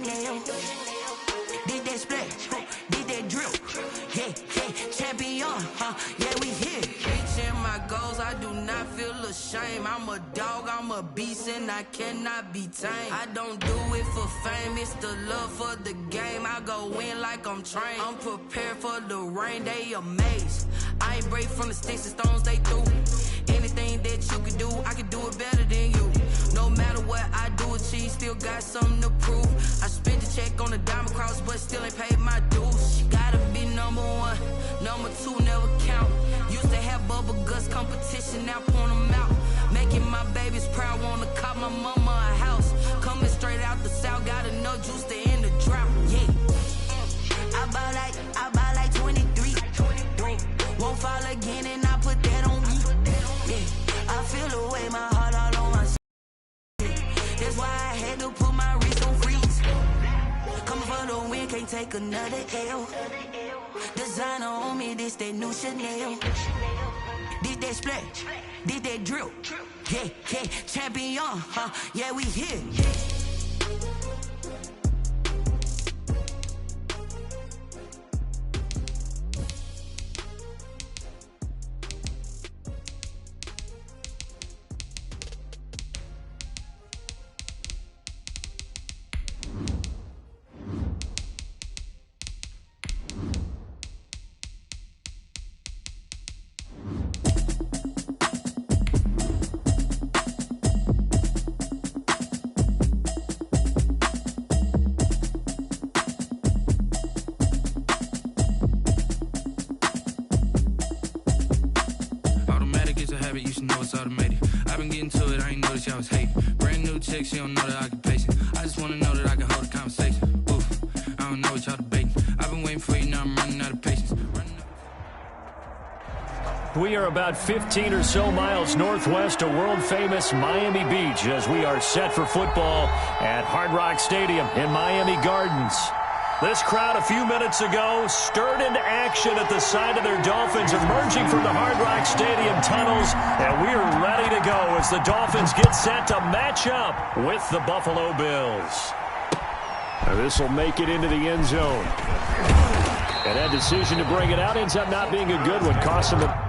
Chanel. Did that splash, did that drip. Yeah, champion, yeah, we here. Reaching my goals, I do not feel ashamed. I'm a dog, I'm a beast, and I cannot be tamed. I don't do it for fame, it's the love for the game. I go in like I'm trained. I'm prepared for the rain, they amazed. I ain't break from the sticks and stones they threw. Anything that you can do, I can do it better than you. No matter what I do, achieve, still got something to prove. I spent the check on the diamond cross, but still ain't paid my dues. She gotta be number one, number two never count. Used to have bubble guts competition, now point them out. Making my babies proud, wanna cop my mama a house. Coming straight out the south, got enough juice to end the drought. Yeah, I buy like 23. Won't fall again, and I put that on me. Yeah, I feel the way, my heart all on my. That's why I had to put my wrist on freeze. Coming for the win, can't take another L. Designer on me, this that new Chanel. Did that splash, did that drip. Yeah, champion, yeah, we here. You should know it's automated. I've been getting to it, I ain't noticed y'all was hating. Brand new chick, she don't know the occupation. I just wanna know that I can hold a conversation. Oof, I don't know what y'all debating. I've been waiting for you, now I'm running out of patience. We are about 15 or so miles northwest of world-famous Miami Beach as we are set for football at Hard Rock Stadium in Miami Gardens. This crowd a few minutes ago stirred into action at the side of their Dolphins emerging from the Hard Rock Stadium tunnels, and we're ready to go as the Dolphins get set to match up with the Buffalo Bills. This will make it into the end zone. And that decision to bring it out ends up not being a good one, cost them a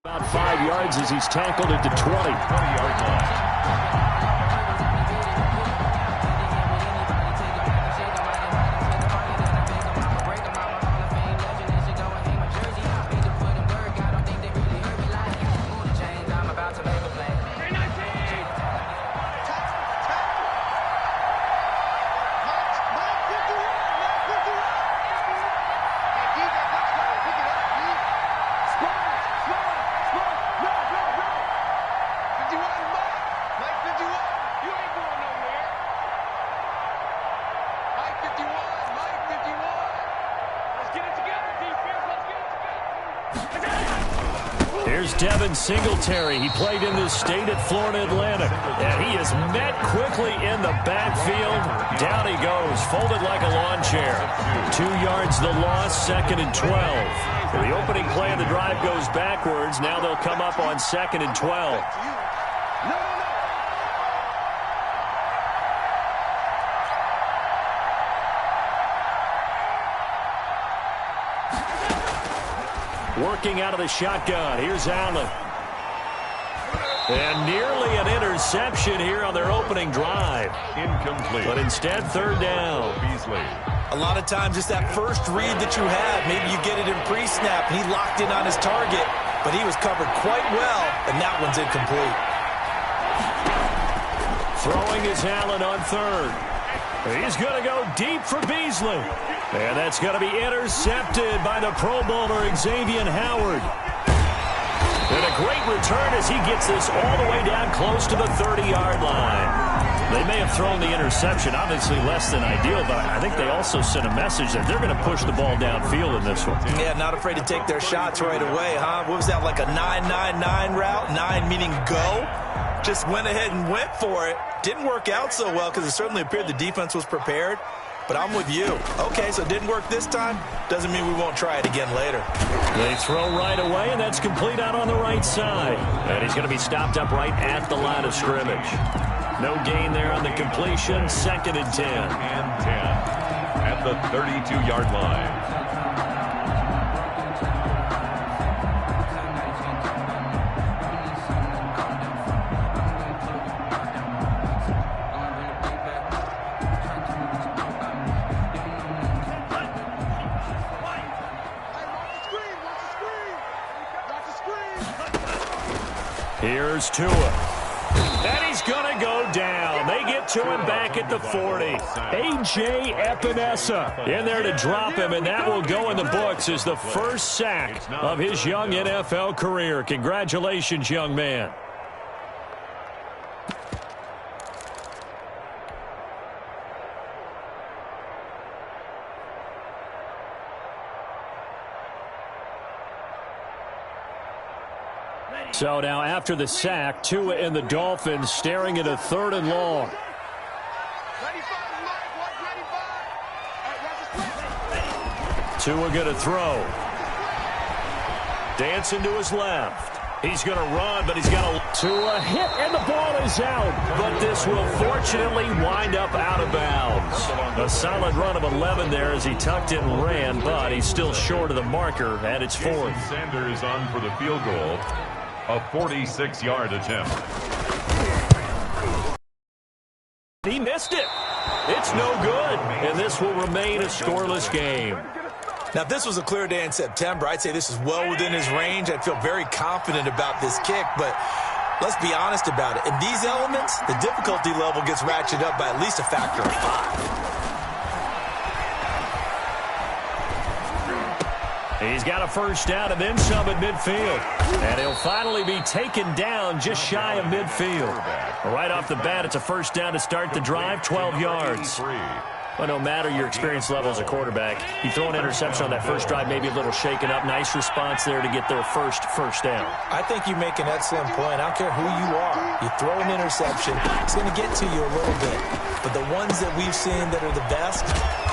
about 5 yards as he's tackled at the 20-yard line. Devin Singletary. He played in this state at Florida Atlantic, and he is met quickly in the backfield. Down he goes, folded like a lawn chair. 2 yards the loss, 2nd and 12. The opening play of the drive goes backwards. Now they'll come up on 2nd and 12. Working out of the shotgun. Here's Allen. And nearly an interception here on their opening drive. Incomplete. But instead, 3rd down. Beasley. A lot of times it's that first read that you have. Maybe you get it in pre-snap. He locked in on his target, but he was covered quite well, and that one's incomplete. Throwing is Allen on 3rd. He's going to go deep for Beasley. And that's going to be intercepted by the Pro Bowler Xavier Howard. And a great return as he gets this all the way down close to the 30-yard line. They may have thrown the interception, obviously less than ideal, but I think they also sent a message that they're going to push the ball downfield in this one. Yeah, not afraid to take their shots right away, huh? What was that, like a 9-9-9 route? 9 meaning go? Just went ahead and went for it. Didn't work out so well because it certainly appeared the defense was prepared. But I'm with you. Okay, so it didn't work this time. Doesn't mean we won't try it again later. They throw right away, and that's complete out on the right side. And he's going to be stopped up right at the line of scrimmage. No gain there on the completion. 2nd and 10. And 10 at the 32-yard line. Here's Tua. And he's going to go down. They get to him back at the 40. A.J. Epinesa in there to drop him, and that will go in the books as the first sack of his young NFL career. Congratulations, young man. So now after the sack, Tua and the Dolphins staring at a 3rd and long. Tua going to throw. Dancing to his left. He's going to run, but he's got Tua hit, and the ball is out. But this will fortunately wind up out of bounds. A solid run of 11 there as he tucked it and ran, but he's still short of the marker at its 4th. Sanders on for the field goal. A 46-yard attempt. He missed it. It's no good, and this will remain a scoreless game. Now, if this was a clear day in September, I'd say this is well within his range. I'd feel very confident about this kick, but let's be honest about it. In these elements, the difficulty level gets ratcheted up by at least a factor of 5. He's got a first down and then some at midfield. And he'll finally be taken down just shy of midfield. Right off the bat, it's a first down to start the drive, 12 yards. Well, no matter your experience level as a quarterback, you throw an interception on that first drive, maybe a little shaken up. Nice response there to get their first down. I think you make an excellent point. I don't care who you are. You throw an interception, it's going to get to you a little bit. But the ones that we've seen that are the best,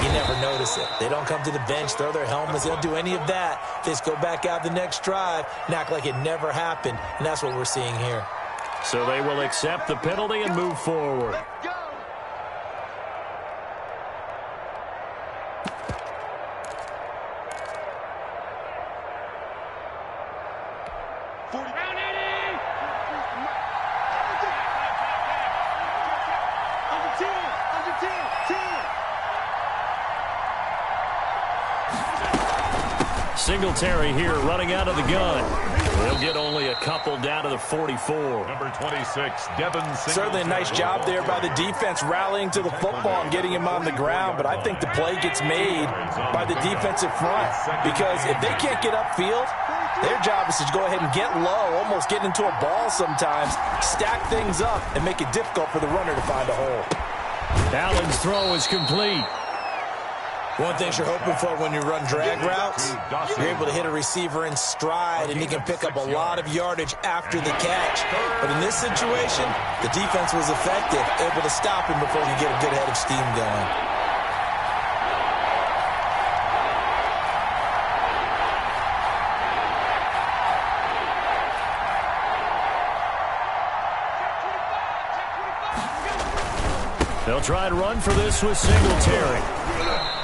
you never notice it. They don't come to the bench, throw their helmets. They don't do any of that. They just go back out the next drive and act like it never happened. And that's what we're seeing here. So they will accept the penalty and move forward. Singletary here running out of the gun. He'll get only a couple down to the 44. Number 26, Devin Singletary. Certainly a nice job there by the defense rallying to the football and getting him on the ground, but I think the play gets made by the defensive front because if they can't get upfield, their job is to go ahead and get low, almost get into a ball sometimes, stack things up, and make it difficult for the runner to find a hole. Allen's throw is complete. One thing you're hoping for when you run drag routes, you're able to hit a receiver in stride, and he can pick up a lot of yardage after the catch. But in this situation, the defense was effective, able to stop him before he could get a good head of steam going. They'll try and run for this with Singletary.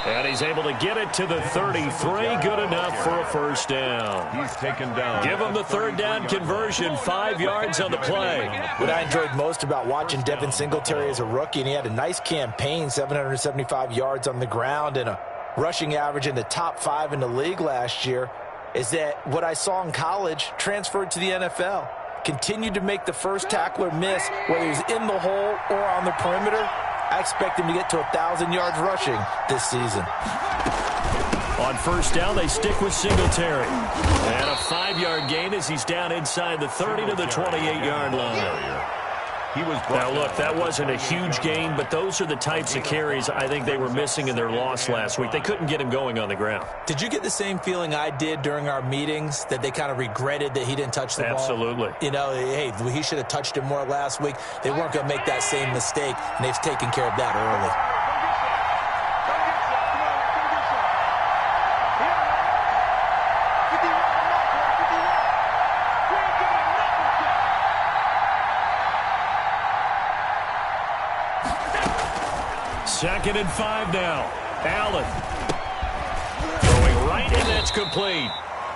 And he's able to get it to the 33. Good enough for a first down. He's taken down. Give him the 3rd down conversion. 5 yards on the play. What I enjoyed most about watching Devin Singletary as a rookie, and he had a nice campaign, 775 yards on the ground and a rushing average in the top 5 in the league last year, is that what I saw in college transferred to the NFL. Continued to make the first tackler miss, whether he's in the hole or on the perimeter. I expect him to get to 1,000 yards rushing this season. On first down, they stick with Singletary. And a 5-yard gain as he's down inside the 30 to the 28-yard line. He was now, look, that wasn't a huge gain, but those are the types of carries I think they were missing in their loss last week. They couldn't get him going on the ground. Did you get the same feeling I did during our meetings, that they kind of regretted that he didn't touch the ball? Absolutely. You know, hey, he should have touched it more last week. They weren't going to make that same mistake, and they've taken care of that early. Second and 5 now. Allen throwing right, and that's complete.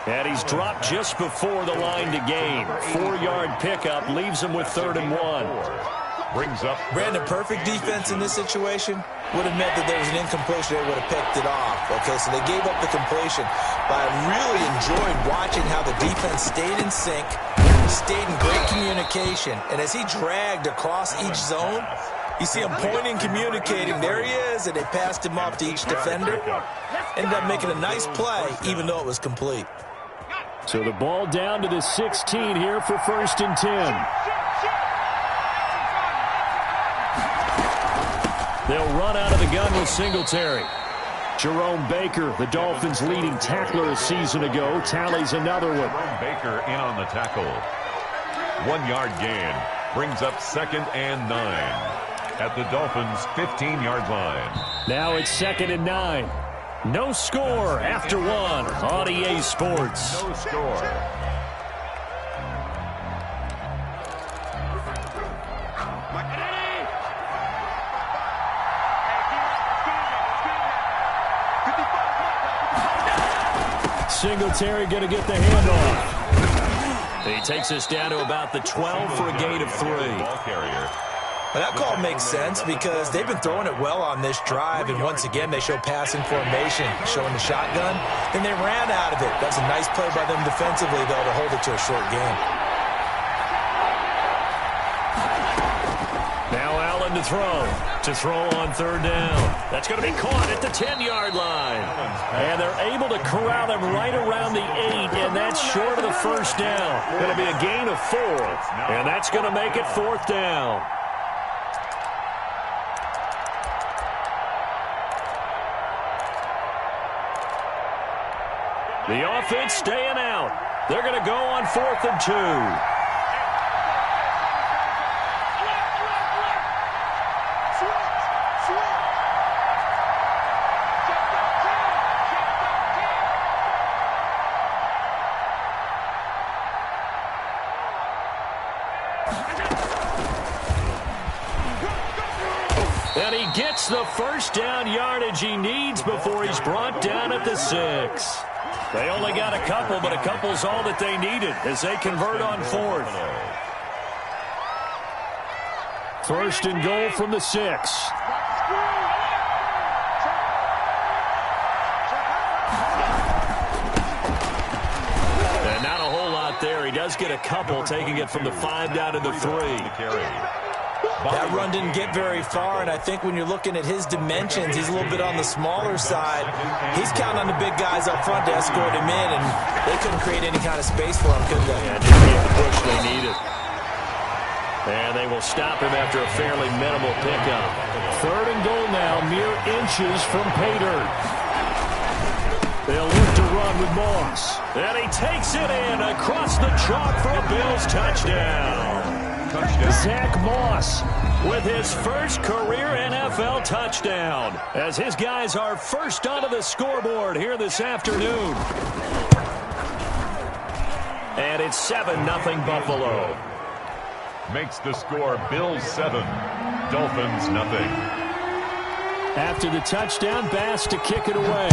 And he's dropped just before the line to gain. 4-yard pickup leaves him with 3rd and 1. Brings up Brandon, perfect defense in this situation would have meant that there was an incompletion. They would have picked it off. Okay, so they gave up the completion. But I really enjoyed watching how the defense stayed in sync, stayed in great communication. And as he dragged across each zone, you see him pointing, communicating. There he is, and they passed him off to each defender. Ended up making a nice play, even though it was complete. So the ball down to the 16 here for 1st and 10. They'll run out of the gun with Singletary. Jerome Baker, the Dolphins' leading tackler a season ago, tallies another one. Jerome Baker in on the tackle. 1-yard gain. Brings up 2nd and 9. At the Dolphins' 15-yard line. Now it's 2nd and 9. No score after 1 on EA Sports. No score. Singletary going to get the handoff. He takes us down to about the 12 for a gain of 3. Ball carrier. But that call makes sense because they've been throwing it well on this drive, and once again they show passing formation, showing the shotgun, and they ran out of it. That's a nice play by them defensively, though, to hold it to a short game. Now Allen to throw on 3rd down. That's going to be caught at the 10-yard line. And they're able to corral him right around the 8, and that's short of the 1st down. Going to be a gain of 4, and that's going to make it 4th down. The offense staying out. They're going to go on 4th and 2. And he gets the 1st down yardage he needs before he's brought down at the 6. They only got a couple, but a couple's all that they needed as they convert on 4th. 1st and goal from the 6. And not a whole lot there. He does get a couple, taking it from the 5 down to the 3. That run didn't get very far, and I think when you're looking at his dimensions, he's a little bit on the smaller side. He's counting on the big guys up front to escort him in, and they couldn't create any kind of space for him, could they? Yeah, didn't get the push they needed. And they will stop him after a fairly minimal pickup. 3rd and goal now, mere inches from pay dirt. They'll look to run with Moss. And he takes it in across the chalk for a Bills touchdown. Zach Moss with his first career NFL touchdown as his guys are first onto the scoreboard here this afternoon. And it's 7-0 Buffalo. Makes the score Bills 7, Dolphins nothing. After the touchdown, Bass to kick it away.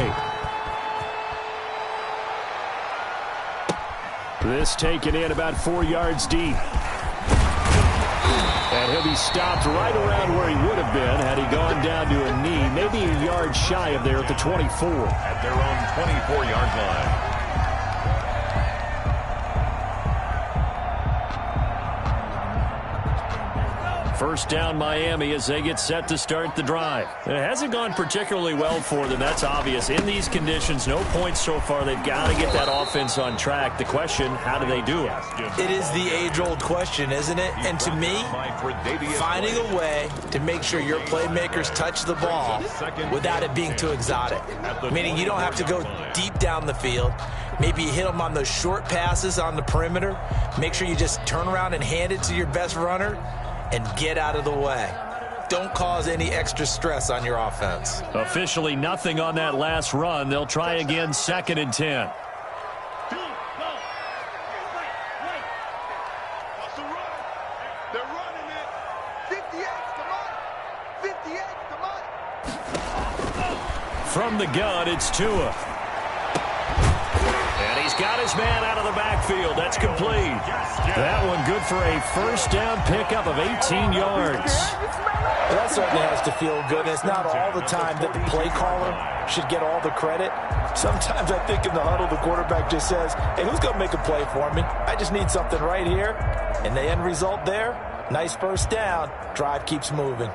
This taken in about 4 yards deep. And he'll be stopped right around where he would have been had he gone down to a knee, maybe a yard shy of there at the 24. At their own 24-yard line. First down Miami as they get set to start the drive. It hasn't gone particularly well for them. That's obvious. In these conditions, no points so far. They've got to get that offense on track. The question, how do they do it? It is the age-old question, isn't it? And to me, finding a way to make sure your playmakers touch the ball without it being too exotic. Meaning you don't have to go deep down the field. Maybe you hit them on those short passes on the perimeter. Make sure you just turn around and hand it to your best runner and get out of the way. Don't cause any extra stress on your offense. Officially nothing on that last run. They'll try again, 2nd and 10. From the gun, it's Tua. And he's got his man out of the backfield. That's complete. That one good for a first down pickup of 18 yards. That certainly has to feel good. It's not all the time that the play caller should get all the credit. Sometimes I think in the huddle, the quarterback just says, hey, who's going to make a play for me? I just need something right here. And the end result there, nice first down. Drive keeps moving.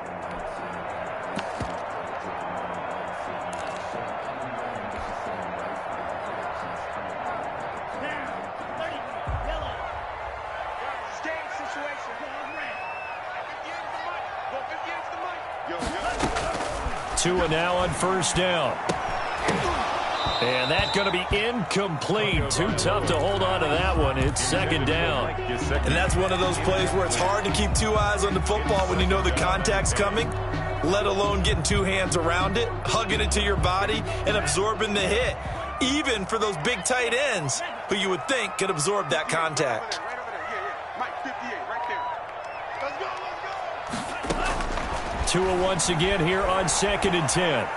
Tua now on first down. And that's going to be incomplete. Too tough to hold on to that one. It's 2nd down. And that's one of those plays where it's hard to keep two eyes on the football when you know the contact's coming, let alone getting two hands around it, hugging it to your body, and absorbing the hit, even for those big tight ends who you would think could absorb that contact. Tua once again here on 2nd and 10.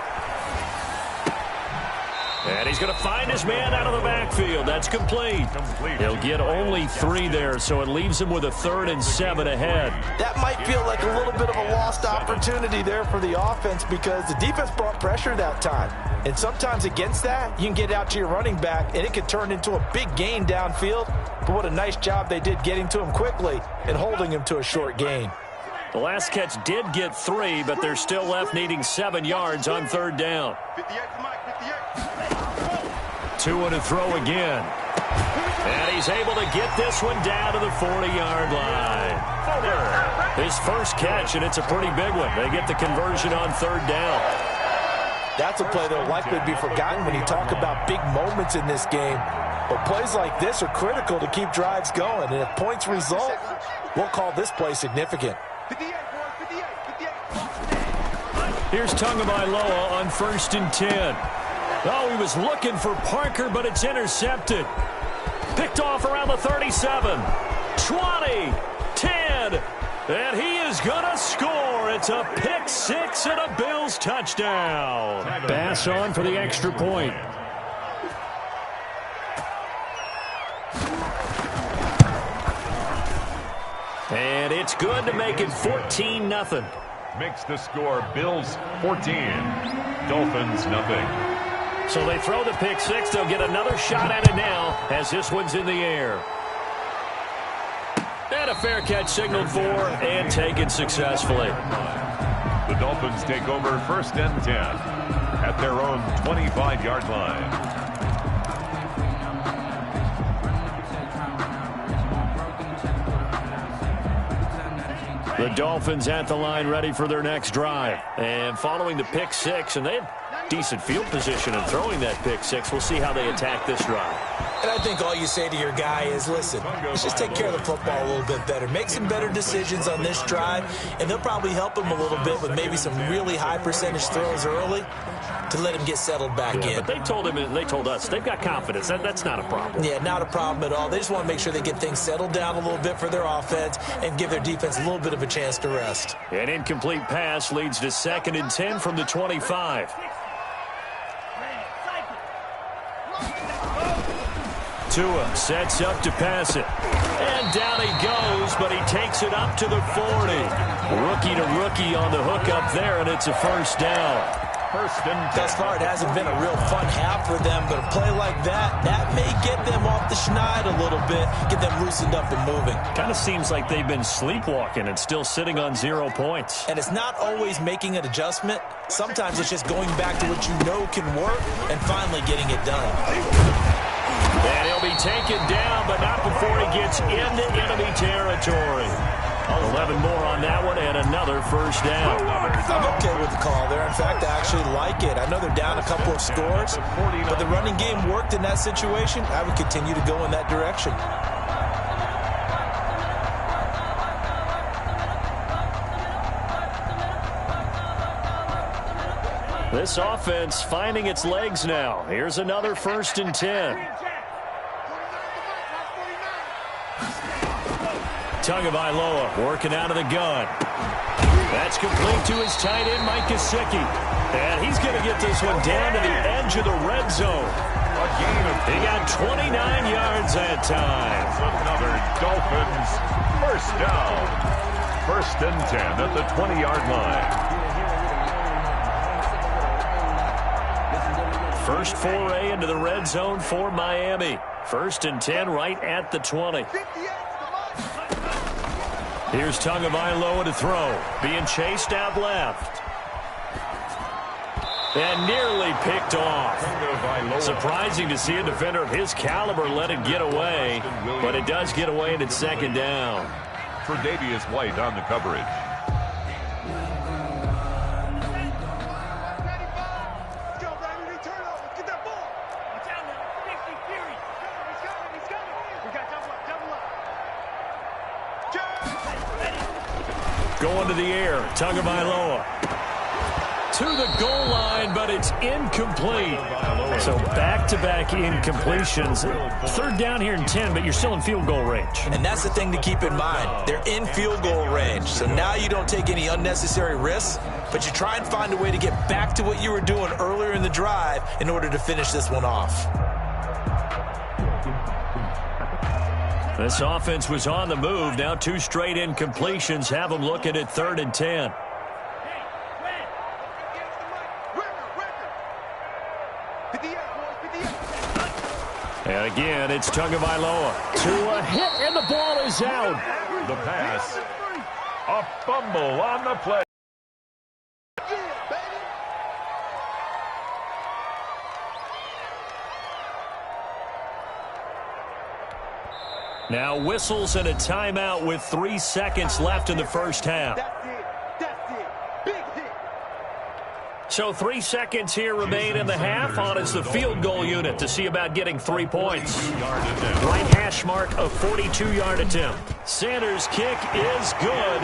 And he's going to find his man out of the backfield. That's complete. He'll get only 3 there, so it leaves him with a 3rd and 7 ahead. That might feel like a little bit of a lost opportunity there for the offense because the defense brought pressure that time. And sometimes against that, you can get out to your running back, and it could turn into a big gain downfield. But what a nice job they did getting to him quickly and holding him to a short gain. The last catch did get 3, but they're still left needing 7 yards on 3rd down. Tua to throw again. And he's able to get this one down to the 40-yard line. His first catch, and it's a pretty big one. They get the conversion on 3rd down. That's a play that will likely be forgotten when you talk about big moments in this game. But plays like this are critical to keep drives going. And if points result, we'll call this play significant. Here's Tagovailoa on 1st and 10. Oh, he was looking for Parker, but it's intercepted. Picked off around the 37, 20, 10, and he is going to score. It's a pick 6 and a Bills touchdown. Pass on for the extra point. And it's good to make it 14-0. Makes the score Bills 14, Dolphins nothing. So they throw the pick 6. They'll get another shot at it now as this one's in the air. And a fair catch signaled for and taken successfully. The Dolphins take over 1st and 10 at their own 25-yard line. The Dolphins at the line ready for their next drive. And following the pick 6, and they had decent field position in throwing that pick 6. We'll see how they attack this drive. And I think all you say to your guy is, listen, let's just take care of the football a little bit better. Make some better decisions on this drive, and they'll probably help him a little bit with maybe some really high percentage throws early to let him get settled back in. But they told him, and they told us, they've got confidence. That's not a problem. Yeah, not a problem at all. They just want to make sure they get things settled down a little bit for their offense and give their defense a little bit of a chance to rest. An incomplete pass leads to 2nd and 10 from the 25. Tua sets up to pass it. And down he goes, but he takes it up to the 40. Rookie to rookie on the hook up there, and it's a first down. First and 10. Thus far, it hasn't been a real fun half for them, but a play like that may get them off the schneid a little bit, get them loosened up and moving. Kind of seems like they've been sleepwalking and still sitting on 0 points. And it's not always making an adjustment. Sometimes it's just going back to what you know can work and finally getting it done. And he'll be taken down, but not before he gets into enemy territory. 11 more on that one and another first down. I'm okay with the call there. In fact, I actually like it. I know they're down a couple of scores, but the running game worked in that situation. I would continue to go in that direction. This offense finding its legs now. Here's another first and 10. Tagovailoa working out of the gun. That's complete to his tight end, Mike Gesicki. And he's going to get this one down to the edge of the red zone. He got 29 yards that time. Another Dolphins first down. First and 10 at the 20-yard line. First foray into the red zone for Miami. First and 10 right at the 20. Here's Tagovailoa to throw. Being chased out left. And nearly picked off. Surprising to see a defender of his caliber let it get away. But it does get away and it's second down. Tre'Davious White on the coverage. Going to the air, Tagovailoa to the goal line, but it's incomplete. So back-to-back incompletions. Third down here and 10, but you're still in field goal range. And that's the thing to keep in mind. They're in field goal range. So now you don't take any unnecessary risks, but you try and find a way to get back to what you were doing earlier in the drive in order to finish this one off. This offense was on the move. Now 2 straight incompletions have them looking at 3rd and 10. And again, it's Tagovailoa to a hit, and the ball is out. The pass. A fumble on the play. Now whistles and a timeout with 3 seconds left in the first half. So 3 seconds here remain in the half. On is the field goal unit to see about getting 3 points. Right hash mark of 42-yard attempt. Sanders' kick is good.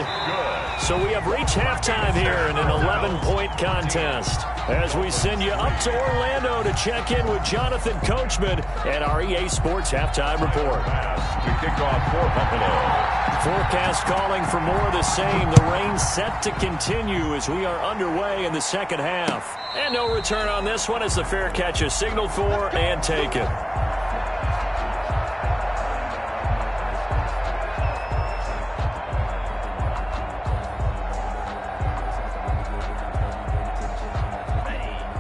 So we have reached halftime here in an 11-point contest. As we send you up to Orlando to check in with Jonathan Coachman at our EA Sports Halftime Report. To kick off for Buffalo. Forecast calling for more of the same. The rain set to continue as we are underway in the second half. And no return on this one as the fair catch is signaled for and taken.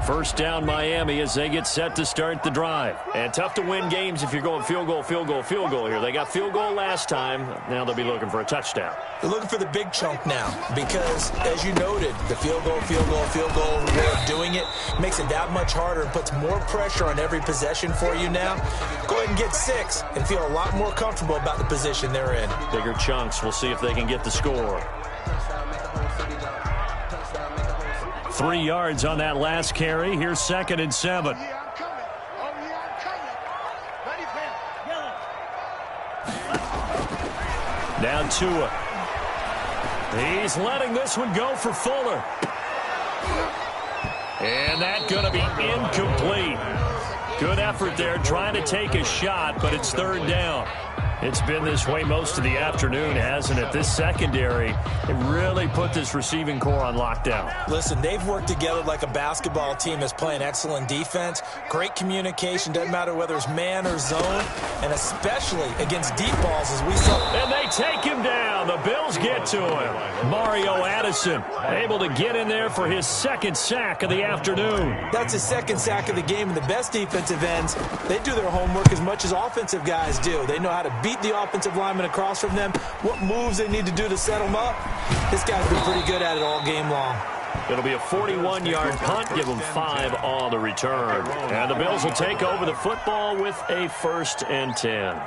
First down Miami as they get set to start the drive. And tough to win games if you're going field goal, field goal, field goal here. They got field goal last time. Now they'll be looking for a touchdown. They're looking for the big chunk now because, as you noted, the field goal way of doing it makes it that much harder and puts more pressure on every possession for you now. Go ahead and get 6 and feel a lot more comfortable about the position they're in. Bigger chunks. We'll see if they can get the score. 3 yards on that last carry. Here's 2nd and 7. Now Tua. He's letting this one go for Fuller. And that's going to be incomplete. Good effort there trying to take a shot, but it's 3rd down. It's been this way most of the afternoon, hasn't it? This secondary, it really put this receiving core on lockdown. Listen, they've worked together like a basketball team that's playing excellent defense. Great communication, doesn't matter whether it's man or zone, and especially against deep balls as we saw. And they take him down. And the Bills get to him. Mario Addison able to get in there for his second sack of the afternoon. That's his second sack of the game, and the best defensive ends, they do their homework as much as offensive guys do. They know how to beat the offensive lineman across from them, what moves they need to do to set them up. This guy's been pretty good at it all game long. It'll be a 41-yard punt, give them 5 on the return. And the Bills will take over the football with a 1st and 10.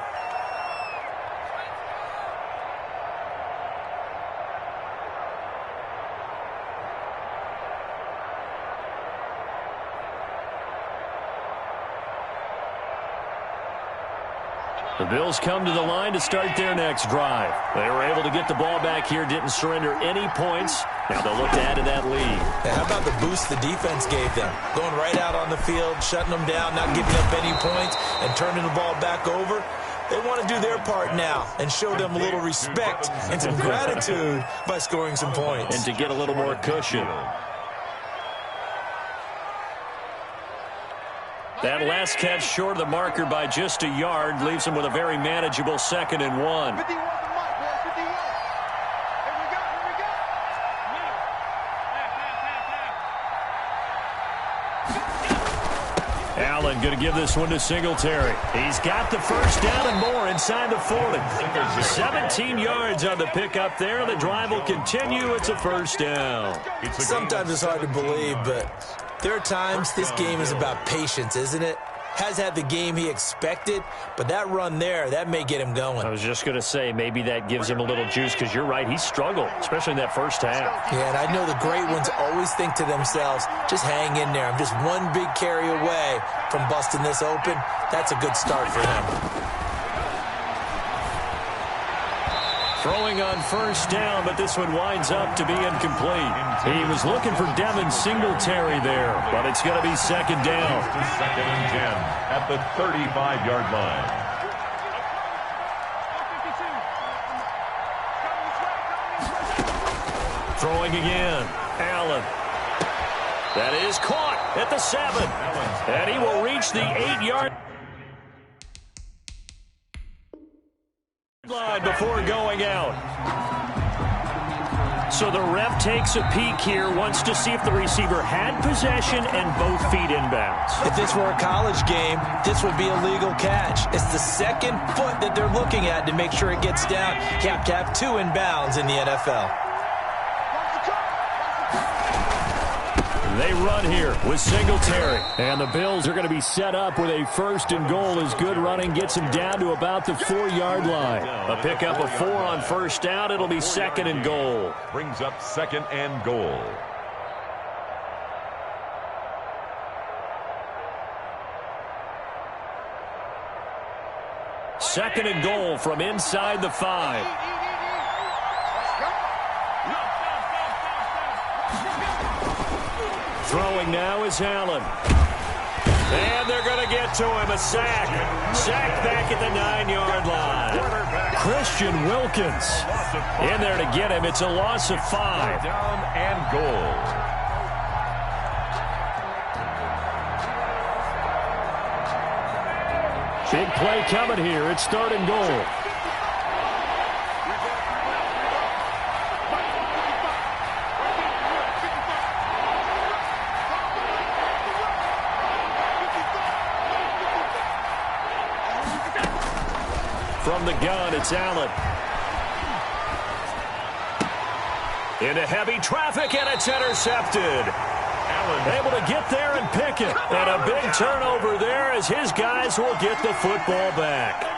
The Bills come to the line to start their next drive. They were able to get the ball back here, didn't surrender any points. Now they'll look to add to that lead. Yeah, how about the boost the defense gave them? Going right out on the field, shutting them down, not giving up any points, and turning the ball back over. They want to do their part now and show them a little respect and some gratitude by scoring some points. And to get a little more cushion. That last catch short of the marker by just a yard leaves them with a very manageable 2nd and 1. Allen going to give this one to Singletary. He's got the first down and more inside the 40. 17 yards on the pickup there. The drive will continue. It's a 1st down. Sometimes it's hard to believe, but there are times this game is about patience, isn't it? Has had the game he expected, but that run there, that may get him going. I was just going to say, maybe that gives him a little juice, because you're right, he struggled, especially in that first half. Yeah, and I know the great ones always think to themselves, just hang in there. I'm just one big carry away from busting this open. That's a good start for him. Throwing on 1st down, but this one winds up to be incomplete. He was looking for Devin Singletary there, but it's going to be 2nd down. 2nd and 10 at the 35-yard line. Throwing again. Allen. That is caught at the 7. And he will reach the 8-yard line before going out. So the ref takes a peek here, wants to see if the receiver had possession and both feet inbounds. If this were a college game, this would be a legal catch. It's the 2nd foot that they're looking at to make sure it gets down. You have to have 2 inbounds in the NFL. They run here with Singletary. And the Bills are going to be set up with a 1st and goal as good running gets them down to about the 4-yard line. A pickup of 4 on 1st down. It'll be 2nd and goal. Brings up 2nd and goal. Second and goal from inside the 5. Throwing now is Allen. And they're going to get to him. A sack. Sack back at the 9-yard line. Christian Wilkins in there to get him. It's a loss of 5. Down and goal. Big play coming here. It's 3rd and goal. From the gun, it's Allen. Into heavy traffic, and it's intercepted. Allen able to get there and pick it. And a big turnover there as his guys will get the football back.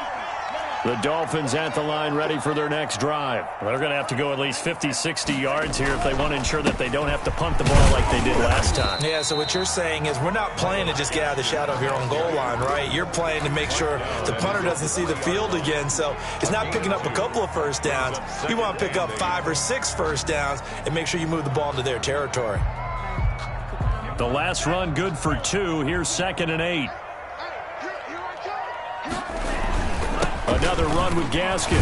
The Dolphins at the line ready for their next drive. They're going to have to go at least 50, 60 yards here if they want to ensure that they don't have to punt the ball like they did last time. Yeah, so what you're saying is we're not playing to just get out of the shadow of your own goal line, right? You're playing to make sure the punter doesn't see the field again. So it's not picking up a couple of 1st downs. You want to pick up 5 or 6 1st downs and make sure you move the ball into their territory. The last run good for 2. Here's 2nd and 8. Another run with Gaskin.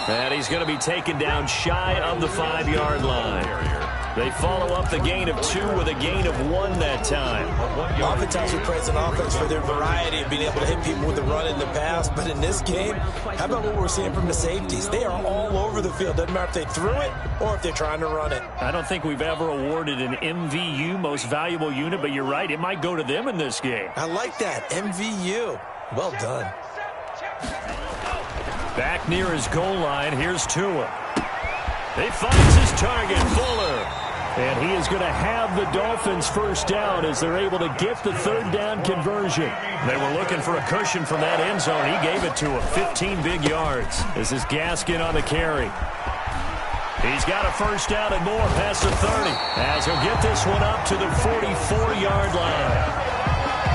And he's going to be taken down shy of the 5-yard line. They follow up the gain of 2 with a gain of 1 that time. Oftentimes we praise an offense for their variety of being able to hit people with the run in the pass. But in this game, how about what we're seeing from the safeties? They are all over the field. Doesn't matter if they threw it or if they're trying to run it. I don't think we've ever awarded an MVU, most valuable unit, but you're right. It might go to them in this game. I like that. MVU. Well done. Back near his goal line, here's Tua. He finds his target, Fuller. And he is going to have the Dolphins first down as they're able to get the third down conversion. They were looking for a cushion from that end zone. He gave it to him, 15 big yards. This is Gaskin on the carry. He's got a first down and more past the 30 as he'll get this one up to the 44-yard line.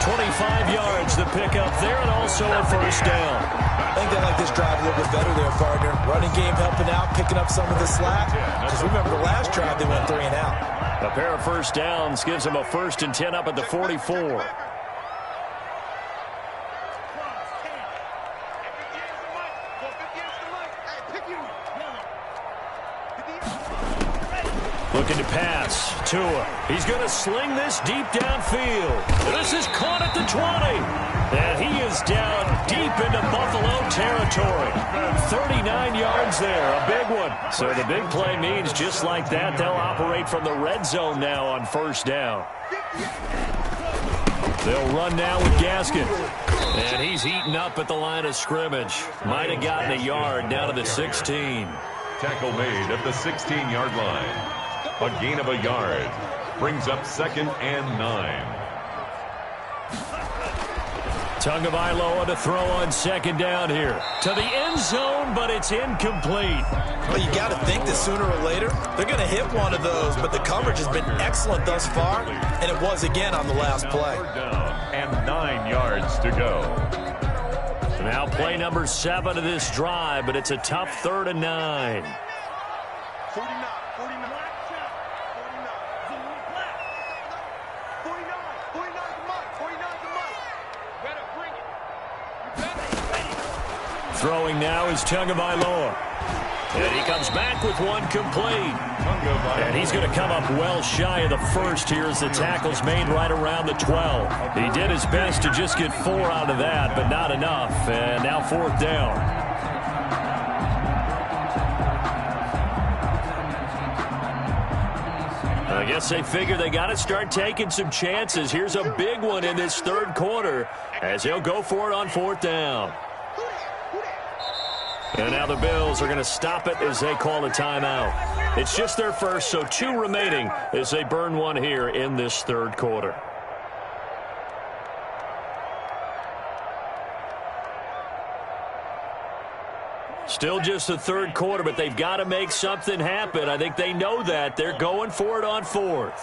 25 yards to pick up there and also a first down. I think they like this drive a little bit better there, partner. Running game helping out, picking up some of the slack. Because remember the last drive they went 3 and out. A pair of first downs gives them a 1st and 10 up at the 44. Looking to pass. Tua. He's going to sling this deep downfield. This is caught at the 20. And he is down deep into Buffalo territory. 39 yards there. A big one. So the big play means just like that, they'll operate from the red zone now on first down. They'll run now with Gaskin. And he's eaten up at the line of scrimmage. Might have gotten a yard down to the 16. Tackle made at the 16-yard line. A gain of a yard. Brings up 2nd and 9. Tagovailoa to throw on 2nd down here. To the end zone, but it's incomplete. Well, you got to think that sooner or later they're going to hit one of those, but the coverage has been excellent thus far, and it was again on the last play. Down and 9 yards to go. Now play number 7 of this drive, but it's a tough 3rd and 9. 49. Throwing now is Tagovailoa. And he comes back with one complete. And he's going to come up well shy of the first here as the tackle's made right around the 12. He did his best to just get 4 out of that, but not enough. And now 4th down. I guess they figure they got to start taking some chances. Here's a big one in this 3rd quarter as they'll go for it on 4th down. And now the Bills are going to stop it as they call a timeout. It's just their first, so 2 remaining as they burn one here in this 3rd quarter. Still just the 3rd quarter, but they've got to make something happen. I think they know that. They're going for it on 4th.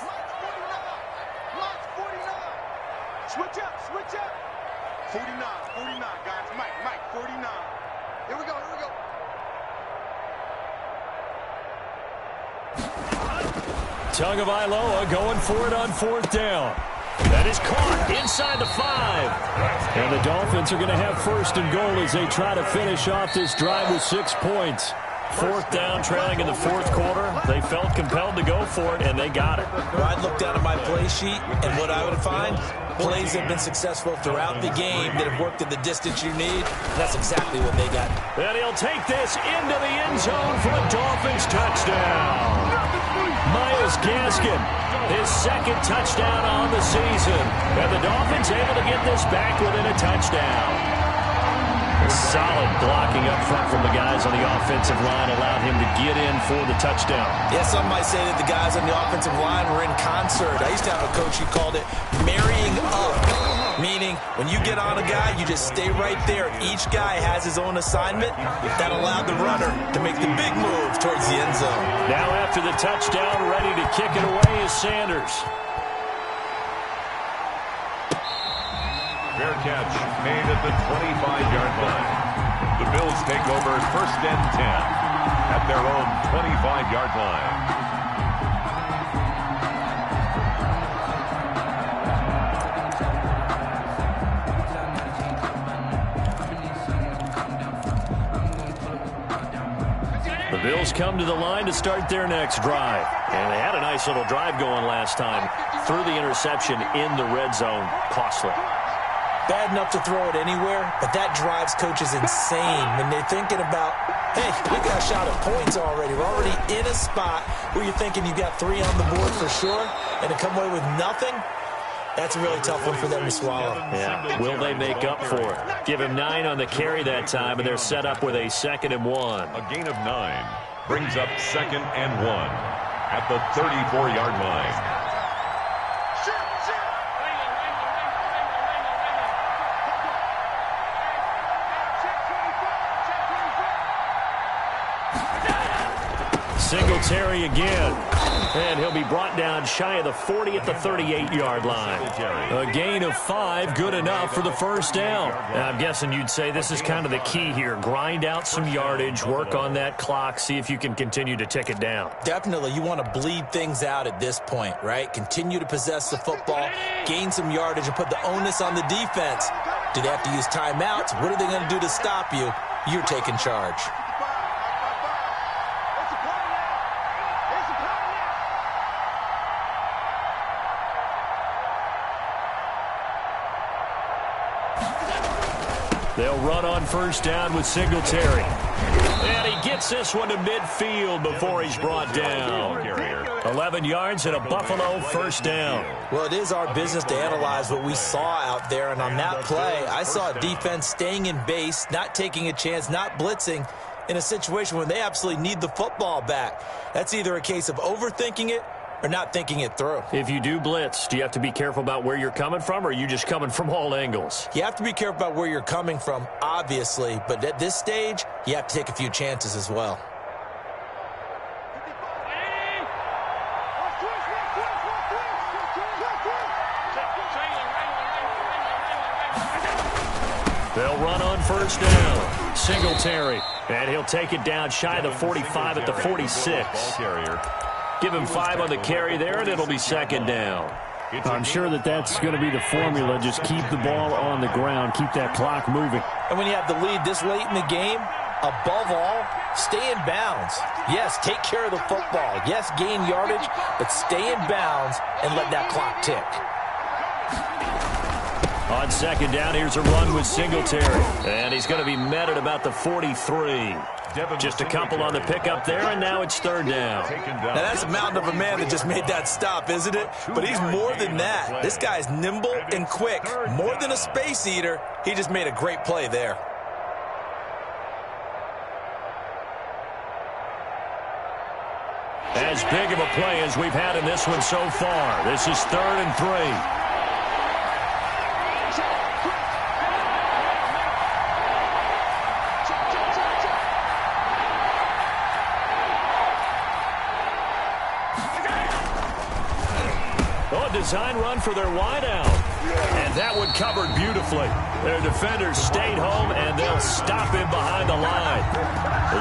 Switch up. 49, guys. Mike, 49. Here we go. Tagovailoa going for it on 4th down. That is caught inside the 5. And the Dolphins are going to have 1st and goal as they try to finish off this drive with 6 points. 4th down, trailing in the 4th quarter. They felt compelled to go for it, and they got it. I'd look down at my play sheet, and what I would find, plays have been successful throughout the game that have worked at the distance you need. That's exactly what they got. And he'll take this into the end zone for a Dolphins touchdown. Myles Gaskin, his 2nd touchdown on the season. And the Dolphins able to get this back within a touchdown. Solid blocking up front from the guys on the offensive line allowed him to get in for the touchdown. Yeah, some might say that the guys on the offensive line were in concert. I used to have a coach who called it marrying up, meaning when you get on a guy, you just stay right there. Each guy has his own assignment. That allowed the runner to make the big move towards the end zone. Now after the touchdown, ready to kick it away is Sanders. Fair catch made at the 25-yard line. The Bills take over 1st and 10 at their own 25-yard line. The Bills come to the line to start their next drive. And they had a nice little drive going last time. Threw the interception in the red zone. Costly. bad enough to throw it anywhere, but that drives coaches insane when they're thinking about, hey, we got a shot at points already. We're already in a spot where you're thinking you got 3 on the board for sure, and to come away with nothing, that's a really tough one for them to swallow. Yeah, will they make up for it? Give him 9 on the carry that time, and they're set up with a 2nd and 1. A gain of 9 brings up 2nd and 1 at the 34-yard line. Singletary again. And he'll be brought down shy of the 40 at the 38-yard line. A gain of 5, good enough for the first down. Now, I'm guessing you'd say this is kind of the key here. Grind out some yardage, work on that clock, see if you can continue to tick it down. Definitely, you want to bleed things out at this point, right? Continue to possess the football, gain some yardage, and put the onus on the defense. Do they have to use timeouts? What are they going to do to stop you? You're taking charge. They'll run on first down with Singletary. And he gets this one to midfield before he's brought down. 11 yards and a Buffalo first down. Well, it is our business to analyze what we saw out there, and on that play, I saw a defense staying in base, not taking a chance, not blitzing in a situation where they absolutely need the football back. That's either a case of overthinking it or not thinking it through. If you do blitz, do you have to be careful about where you're coming from, or are you just coming from all angles? You have to be careful about where you're coming from, obviously, but at this stage, you have to take a few chances as well. They'll run on first down. Singletary, and he'll take it down shy of the 45 at the 46. Give him 5 on the carry there, and it'll be 2nd down. I'm sure that's going to be the formula. Just keep the ball on the ground. Keep that clock moving. And when you have the lead this late in the game, above all, stay in bounds. Yes, take care of the football. Yes, gain yardage, but stay in bounds and let that clock tick. On 2nd down, here's a run with Singletary. And he's going to be met at about the 43. Just a couple on the pickup there, and now it's 3rd down. Now, that's a mountain of a man that just made that stop, isn't it? But he's more than that. This guy's nimble and quick. More than a space eater, he just made a great play there. As big of a play as we've had in this one so far. This is 3rd and 3. Design run for their wideout. And that one covered beautifully. Their defenders stayed home, and they'll stop him behind the line.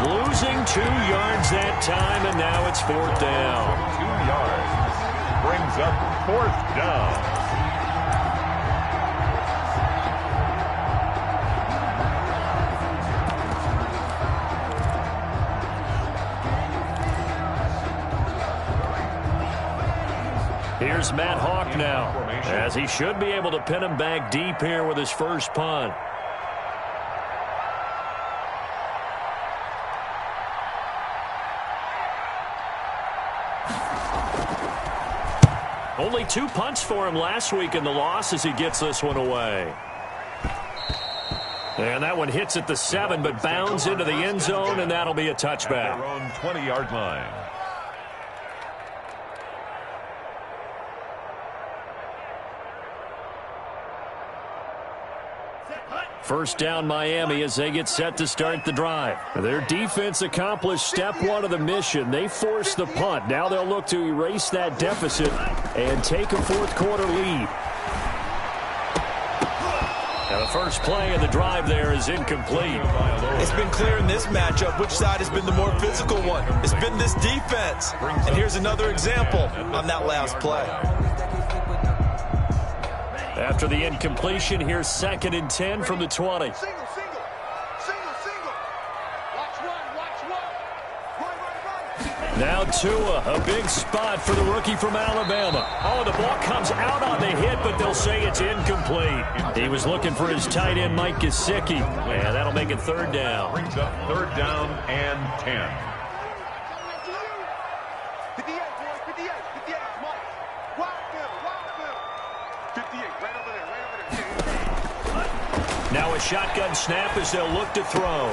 Losing 2 yards that time, and now it's 4th down. 2 yards brings up 4th down. Here's Matt Hawk now, as he should be able to pin him back deep here with his first punt. Only 2 punts for him last week in the loss as he gets this one away. And that one hits at the 7, but bounds into the end zone, and that'll be a touchback. Their own 20-yard line. First down, Miami, as they get set to start the drive. Their defense accomplished step 1 of the mission. They forced the punt. Now they'll look to erase that deficit and take a 4th quarter lead. And the first play of the drive there is incomplete. It's been clear in this matchup which side has been the more physical one. It's been this defense. And here's another example on that last play. After the incompletion, here's 2nd and 10 from the 20. Single. Watch one. Right. Now Tua, a big spot for the rookie from Alabama. Oh, the ball comes out on the hit, but they'll say it's incomplete. He was looking for his tight end, Mike Gesicki, and that'll make it third down. Brings up third down and 10. 58, boys, 58, 58, Mike. Wild field. 58, right over there. Now a shotgun snap as they'll look to throw.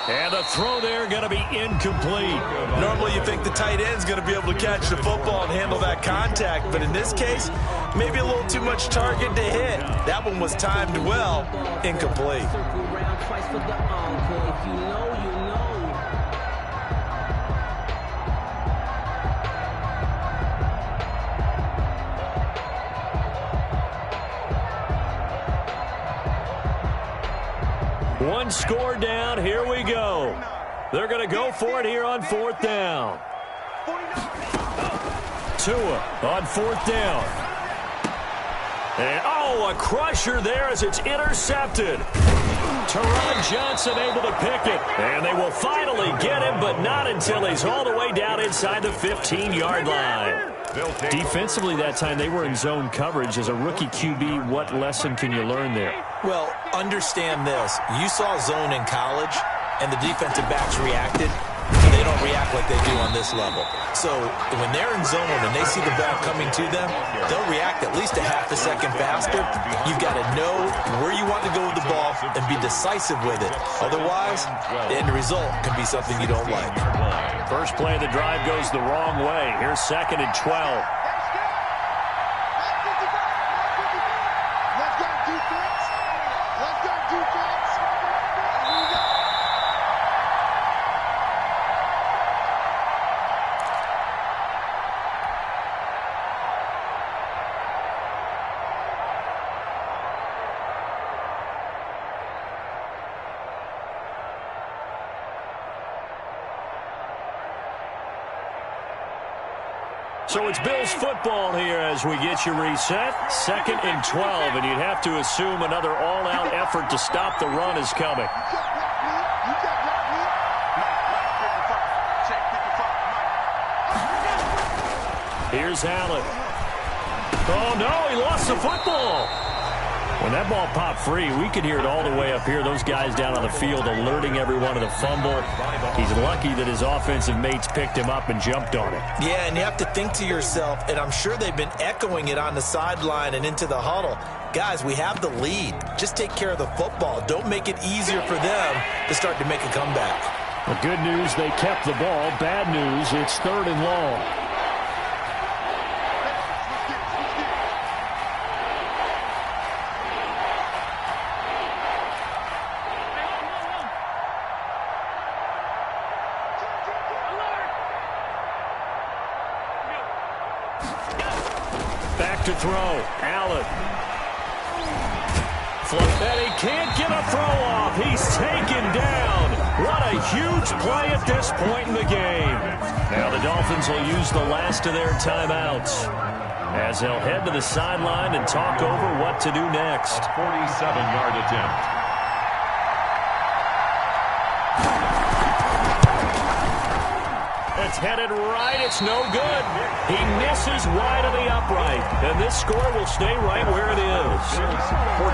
And the throw there going to be incomplete. Normally you think the tight end's going to be able to catch the football and handle that contact, but in this case, maybe a little too much target to hit. That one was timed well, incomplete. One score down. Here we go. They're going to go for it here on fourth down. Tua on fourth down. And, a crusher there as it's intercepted. Teron Johnson able to pick it. And they will finally get him, but not until he's all the way down inside the 15-yard line. Defensively that time, they were in zone coverage. As a rookie QB, what lesson can you learn there? Well, understand this. You saw zone in college, and the defensive backs reacted. They don't react like they do on this level. So when they're in zone and they see the ball coming to them, they'll react at least a half a second faster. You've got to know where you want to go with the ball and be decisive with it. Otherwise, the end result can be something you don't like. First play of the drive goes the wrong way. Here's 2nd and 12. So it's Bills football here as we get you reset. 2nd and 12, and you'd have to assume another all-out effort to stop the run is coming. Here's Allen. Oh, no, he lost the football. When that ball popped free, we could hear it all the way up here. Those guys down on the field alerting everyone of the fumble. He's lucky that his offensive mates picked him up and jumped on it. Yeah, and you have to think to yourself, and I'm sure they've been echoing it on the sideline and into the huddle. Guys, we have the lead. Just take care of the football. Don't make it easier for them to start to make a comeback. The good news, they kept the ball. Bad news, it's 3rd and long. To throw. Allen. And he can't get a throw off. He's taken down. What a huge play at this point in the game. Now the Dolphins will use the last of their timeouts as they'll head to the sideline and talk over what to do next. 47-yard attempt. It's headed right. It's no good. He misses wide of the upright. And this score will stay right where it is.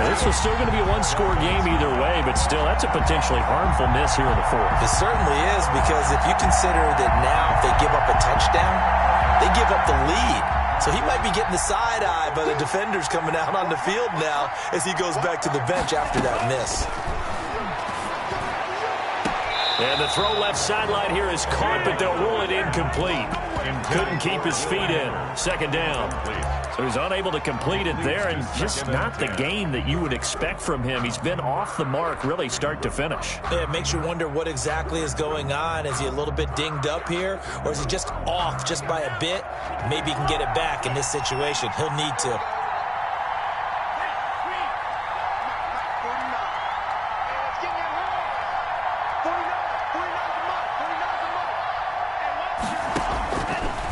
This is still going to be a one-score game either way, but still, that's a potentially harmful miss here in the 4th. It certainly is, because if you consider that now if they give up a touchdown, they give up the lead. So he might be getting the side-eye by the defenders coming out on the field now as he goes back to the bench after that miss. And the throw left sideline here is caught, but they'll rule it incomplete. Couldn't keep his feet in. 2nd down. So he's unable to complete it there, and just not the game that you would expect from him. He's been off the mark really start to finish. Yeah, it makes you wonder what exactly is going on. Is he a little bit dinged up here, or is he just off just by a bit? Maybe he can get it back in this situation. He'll need to.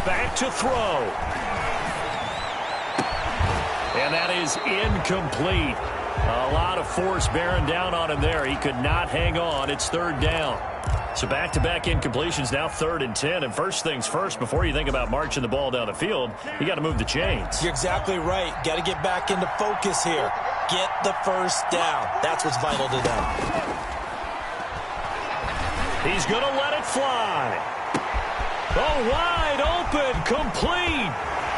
Back to throw. And that is incomplete. A lot of force bearing down on him there. He could not hang on. It's 3rd down. So back-to-back incompletions, now 3rd and 10. And first things first, before you think about marching the ball down the field, you got to move the chains. You're exactly right. Got to get back into focus here. Get the first down. That's what's vital to them. He's going to let it fly. Oh, wide open, complete.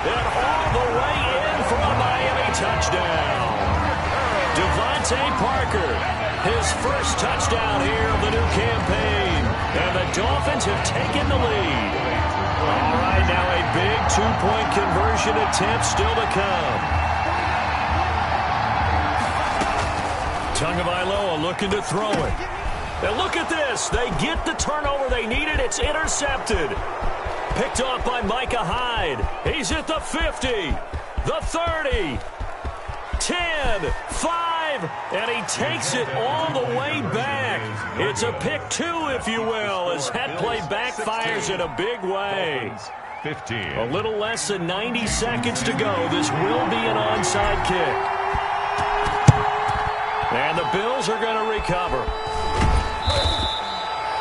And all the way in for a Miami touchdown. Devontae Parker, his first touchdown here of the new campaign. And the Dolphins have taken the lead. All right, now a big two-point conversion attempt still to come. Tagovailoa looking to throw it. And look at this. They get the turnover they needed. It's intercepted. Picked off by Micah Hyde. He's at the 50, the 30, 10, 5, and he takes it all the way back. It's a pick 2, if you will, as that play backfires in a big way. 15. A little less than 90 seconds to go. This will be an onside kick. And the Bills are going to recover.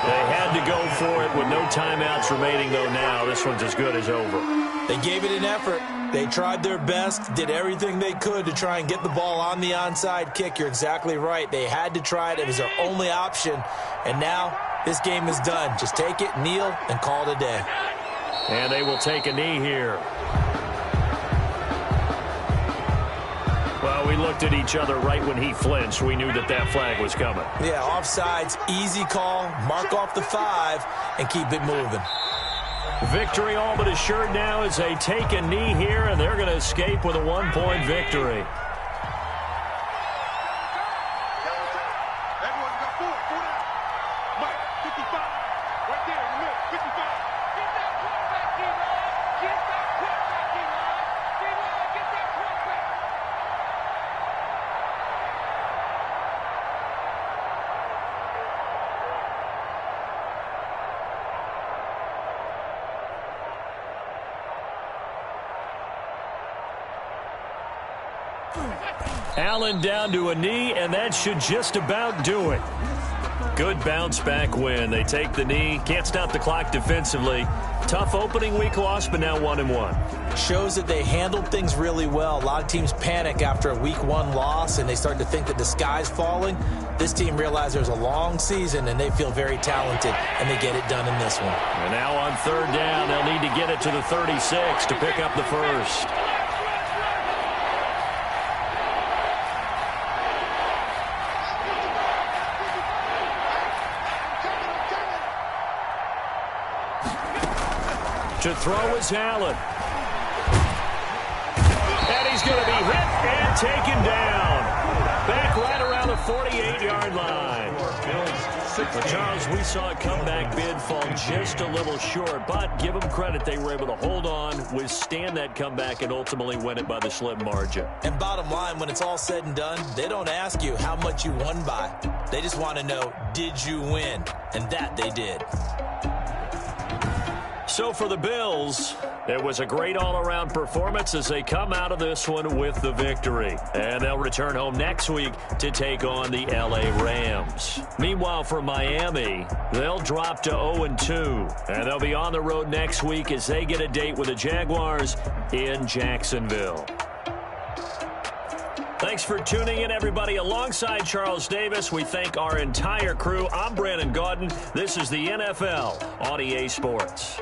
They had to go for it with no timeouts remaining, though now. This one's as good as over. They gave it an effort. They tried their best, did everything they could to try and get the ball on the onside kick. You're exactly right. They had to try it. It was their only option. And now this game is done. Just take it, kneel, and call it a day. And they will take a knee here. Well, we looked at each other right when he flinched. We knew that that flag was coming. Yeah, offsides, easy call, mark off the 5, and keep it moving. Victory all but assured now as they take a knee here, and they're going to escape with a 1-point victory. Everyone's got 4 down. Mike, 55. Right there in the middle, 55. Get that quarterback, D-Line. Get that quarterback, D-Line. D-Line, get that quarterback. Allen down to a knee, and that should just about do it. Good bounce-back win. They take the knee. Can't stop the clock defensively. Tough opening week loss, but now 1-1. Shows that they handled things really well. A lot of teams panic after a week 1 loss, and they start to think that the sky's falling. This team realized there's a long season, and they feel very talented, and they get it done in this one. And now on 3rd down, they'll need to get it to the 36 to pick up the first. To throw is Allen. And he's going to be hit and taken down. Back right around the 48-yard line. But Charles, we saw a comeback bid fall just a little short, but give them credit. They were able to hold on, withstand that comeback, and ultimately win it by the slim margin. And bottom line, when it's all said and done, they don't ask you how much you won by. They just want to know, did you win? And that they did. So for the Bills, it was a great all-around performance as they come out of this one with the victory. And they'll return home next week to take on the LA Rams. Meanwhile, for Miami, they'll drop to 0-2. And they'll be on the road next week as they get a date with the Jaguars in Jacksonville. Thanks for tuning in, everybody. Alongside Charles Davis, we thank our entire crew. I'm Brandon Gaudin. This is the NFL on EA Sports.